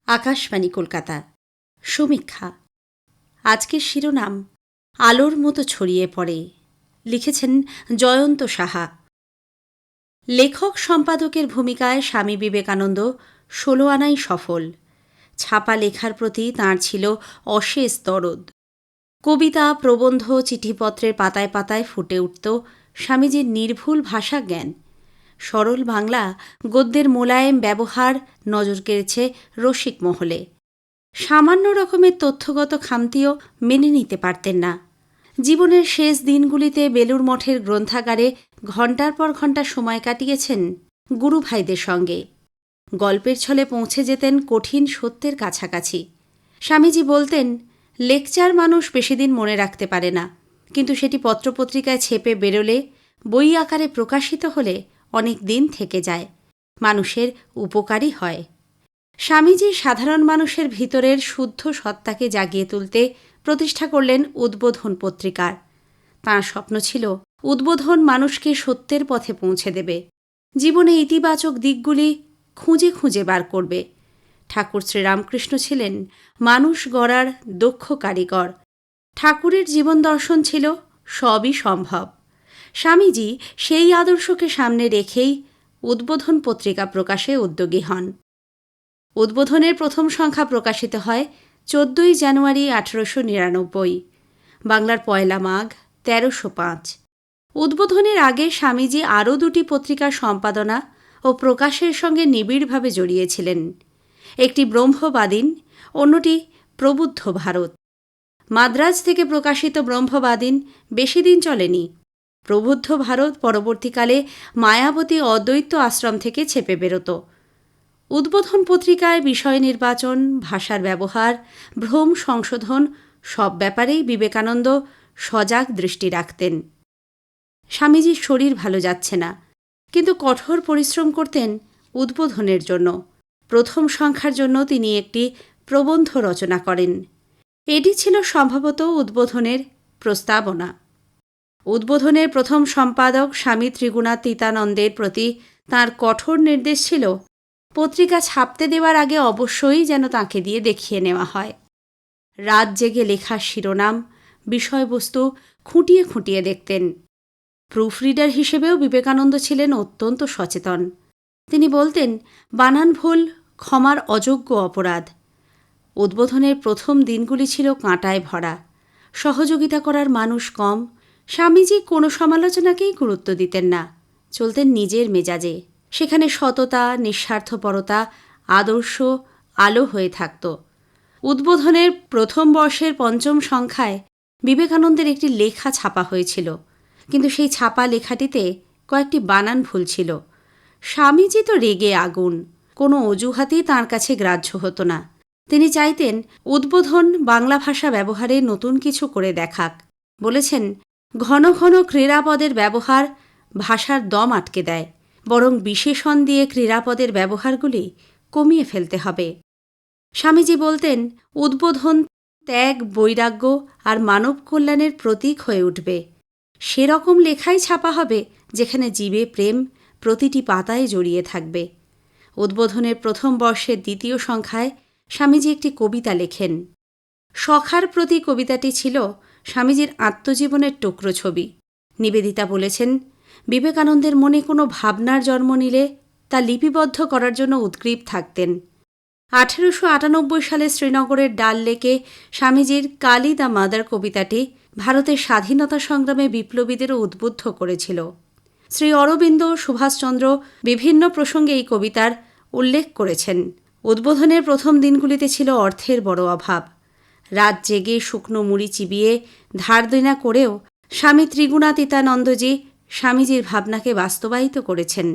আকাশবাণী কলকাতা। সমীক্ষা। আজকের শিরোনাম আলোর মতো ছড়িয়ে পড়ে। লিখেছেন জয়ন্ত সাহা। লেখক সম্পাদকের ভূমিকায় স্বামী বিবেকানন্দ ১৬ আনাই সফল। ছাপা লেখার প্রতি তাঁর ছিল অশেষ দরদ। কবিতা, প্রবন্ধ, চিঠিপত্রের পাতায় পাতায় ফুটে উঠত স্বামীজির নির্ভুল ভাষা জ্ঞান। সরল বাংলা, গদ্যের মোলায়েম ব্যবহার নজর কেড়েছে রসিক মহলে। সামান্য রকমের তথ্যগত খামতিও মেনে নিতে পারতেন না। জীবনের শেষ দিনগুলিতে বেলুড় মঠের গ্রন্থাগারে ঘণ্টার পর ঘণ্টা সময় কাটিয়েছেন গুরু ভাইদের সঙ্গে। গল্পের ছলে পৌঁছে যেতেন কঠিন সত্যের কাছাকাছি। স্বামীজি বলতেন, লেকচার মানুষ বেশিদিন মনে রাখতে পারে না, কিন্তু সেটি পত্রপত্রিকায় ছেপে বেরোলে, বই আকারে প্রকাশিত হলে অনেক দিন থেকে যায়, মানুষের উপকারী হয়। স্বামীজি সাধারণ মানুষের ভিতরের শুদ্ধ সত্তাকে জাগিয়ে তুলতে প্রতিষ্ঠা করলেন উদ্বোধন পত্রিকার। তাঁর স্বপ্ন ছিল উদ্বোধন মানুষকে সত্যের পথে পৌঁছে দেবে, জীবনে ইতিবাচক দিকগুলি খুঁজে খুঁজে বার করবে। ঠাকুর শ্রীরামকৃষ্ণ ছিলেন মানুষ গড়ার দক্ষ কারিগর। ঠাকুরের জীবন দর্শন ছিল সবই সম্ভব। স্বামীজি সেই আদর্শকে সামনে রেখেই উদ্বোধন পত্রিকা প্রকাশে উদ্যোগী হন। উদ্বোধনের প্রথম সংখ্যা প্রকাশিত হয় ১৪ জানুয়ারি ১৮৯৯, বাংলার ১ মাঘ ১৩০৫। উদ্বোধনের আগে স্বামীজি আরও ২টি পত্রিকার সম্পাদনা ও প্রকাশের সঙ্গে নিবিড়ভাবে জড়িয়েছিলেন। একটি ব্রহ্মবাদিন, অন্যটি প্রবুদ্ধ ভারত। মাদ্রাজ থেকে প্রকাশিত ব্রহ্মবাদিন বেশি দিন চলেনি। প্রবুদ্ধ ভারত পরবর্তীকালে মায়াবতী অদ্বৈত আশ্রম থেকে ছেপে বেরোত। উদ্বোধন পত্রিকায় বিষয় নির্বাচন, ভাষার ব্যবহার, ভ্রম সংশোধন সব ব্যাপারেই বিবেকানন্দ সজাগ দৃষ্টি রাখতেন। স্বামীজির শরীর ভালো যাচ্ছে না, কিন্তু কঠোর পরিশ্রম করতেন উদ্বোধনের জন্য। প্রথম সংখ্যার জন্য তিনি একটি প্রবন্ধ রচনা করেন। এটি ছিল সম্ভবত উদ্বোধনের প্রস্তাবনা। উদ্বোধনের প্রথম সম্পাদক স্বামী ত্রিগুণাতীতানন্দের প্রতি তাঁর কঠোর নির্দেশ ছিল, পত্রিকা ছাপতে দেওয়ার আগে অবশ্যই যেন তাঁকে দিয়ে দেখিয়ে নেওয়া হয়। রাত জেগে লেখার শিরোনাম, বিষয়বস্তু খুঁটিয়ে খুঁটিয়ে দেখতেন। প্রুফরিডার হিসেবেও বিবেকানন্দ ছিলেন অত্যন্ত সচেতন। তিনি বলতেন, বানান ভুল ক্ষমার অযোগ্য অপরাধ। উদ্বোধনের প্রথম দিনগুলি ছিল কাঁটায় ভরা। সহযোগিতা করার মানুষ কম। স্বামীজি কোনো সমালোচনাকেই গুরুত্ব দিতেন না, চলতেন নিজের মেজাজে। সেখানে সততা, নিঃস্বার্থপরতা, আদর্শ আলো হয়ে থাকত। উদ্বোধনের প্রথম বর্ষের ৫ম সংখ্যায় বিবেকানন্দের একটি লেখা ছাপা হয়েছিল, কিন্তু সেই ছাপা লেখাটিতে কয়েকটি বানান ভুল ছিল। স্বামীজি তো রেগে আগুন। কোনো অজুহাতেই তাঁর কাছে গ্রাহ্য হতো না। তিনি চাইতেন উদ্বোধন বাংলা ভাষা ব্যবহারে নতুন কিছু করে দেখাক। বলেছেন, ঘন ঘন ক্রীড়াপদের ব্যবহার ভাষার দম আটকে দেয়, বরং বিশেষণ দিয়ে ক্রীড়াপদের ব্যবহারগুলি কমিয়ে ফেলতে হবে। স্বামীজি বলতেন, উদ্বোধন ত্যাগ, বৈরাগ্য আর মানব কল্যাণের প্রতীক হয়ে উঠবে। সেরকম লেখাই ছাপা হবে যেখানে জীবে প্রেম প্রতিটি পাতায় জড়িয়ে থাকবে। উদ্বোধনের প্রথম বর্ষের ২য় সংখ্যায় স্বামীজি একটি কবিতা লেখেন। সখার প্রতি কবিতাটি ছিল স্বামীজির আত্মজীবনের টুকরো ছবি। নিবেদিতা বলেছেন, বিবেকানন্দের মনে কোনো ভাবনার জন্ম নিলে তা লিপিবদ্ধ করার জন্য উদ্গ্রীব থাকতেন। ১৮৯৮ সালে শ্রীনগরের ডাল লেকে স্বামীজির কালি দ্য মাদার কবিতাটি ভারতের স্বাধীনতা সংগ্রামে বিপ্লবীদেরও উদ্বুদ্ধ করেছিল। শ্রী অরবিন্দ, সুভাষচন্দ্র বিভিন্ন প্রসঙ্গে এই কবিতার উল্লেখ করেছেন। উদ্বোধনের প্রথম দিনগুলিতে ছিল অর্থের বড় অভাব। রাত জেগে শুকনো মুড়ি চিবিয়ে ধার দেনা করেও স্বামী ত্রিগুণাতীতানন্দজি স্বামীজির ভাবনাকে বাস্তবায়িত করেছেন।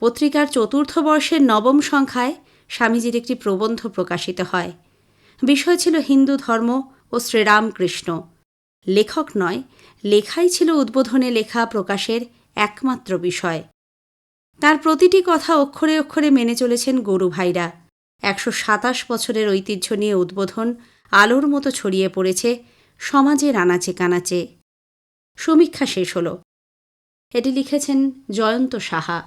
পত্রিকার ৪র্থ বর্ষের ৯ম সংখ্যায় স্বামীজির একটি প্রবন্ধ প্রকাশিত হয়। বিষয় ছিল হিন্দু ধর্ম ও শ্রীরামকৃষ্ণ। লেখক নয়, লেখাই ছিল উদ্বোধনে লেখা প্রকাশের একমাত্র বিষয়। তার প্রতিটি কথা অক্ষরে অক্ষরে মেনে চলেছেন গুরু ভাইরা। ১২৭ বছরের ঐতিহ্য নিয়ে উদ্বোধন আলোর মতো ছড়িয়ে পড়েছে সমাজের আনাচে কানাচে। সমীক্ষা শেষ হল। এটি লিখেছেন জয়ন্ত সাহা।